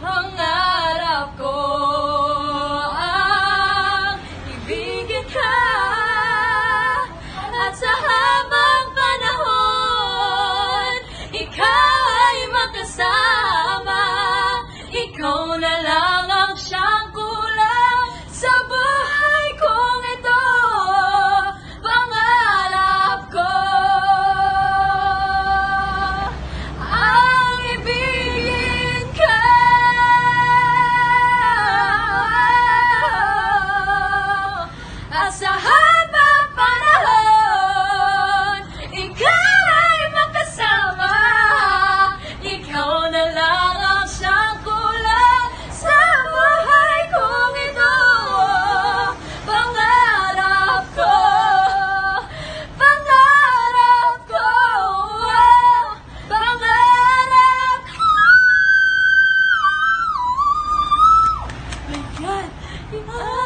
Pangarap ko ang ibigin ka, at sa habang panahon ikaw ay makasama. Ikaw na lang ang siyang kulang sa buhay kong ito. Pangarap ko ang ibigin ka, at sa habang panahon ikaw ay makasama. Ikaw na lang ang siyang kulang sa buhay kong ito. Pangarap ko, pangarap ko, pangarap ko. My God!